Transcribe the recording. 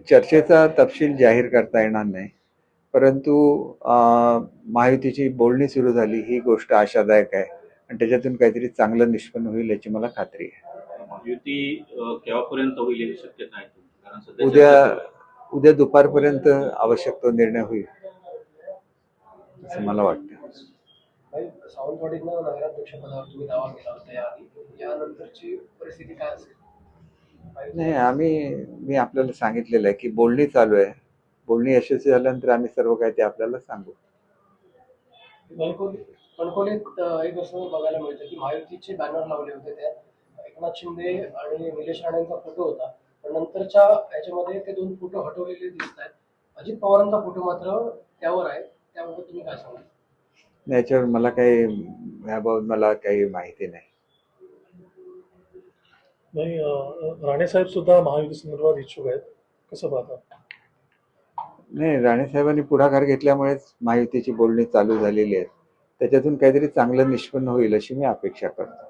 चर्चेचा तपशील जाहीर करता येणार नाही, परंतु महायुतीची बोलणी सुरू झाली ही गोष्ट आशादायक आहे आणि त्याच्यातून काहीतरी चांगलं निष्पन्न होईल याची मला खात्री आहे. युती केव्हापर्यंत होईल याची शक्यता आहे? कारण सध्या उद्या दुपारपर्यंत आवश्यक तो निर्णय होईल असं मला वाटतं. सावंतवाडीतनं नगराध्यक्ष पदावर तुम्ही दावा केला होता याआधी, यानंतरची परिस्थिती काय असेल? नाही, मी आपल्याला सांगितलेलं आहे की बोलणी चालू आहे. बोलणी यशस्वी झाल्यानंतर आम्ही सर्व काही ते आपल्याला सांगू. कणकोलीत एक असं बघायला मिळतं की महायुतीचे बॅनर लावले होते, त्यात एकनाथ शिंदे आणि निलेश राणेंचा फोटो होता, पण नंतरच्या याच्यामध्ये ते दोन फोटो हटवलेले दिसत आहेत. अजित पवारांचा फोटो मात्र त्यावर आहे, त्याबाबत तुम्ही काय सांगाल? याच्यावर मला काही माहिती नाही. राणे साहेब सुद्धा महायुती संदर्भात इच्छुक आहेत, कसं पाहता? नाही, राणे साहेबांनी पुढाकार घेतल्यामुळेच महायुतीची बोलणी चालू झालेली आहेत. त्याच्यातून काहीतरी चांगलं निष्पन्न होईल अशी मी अपेक्षा करतो.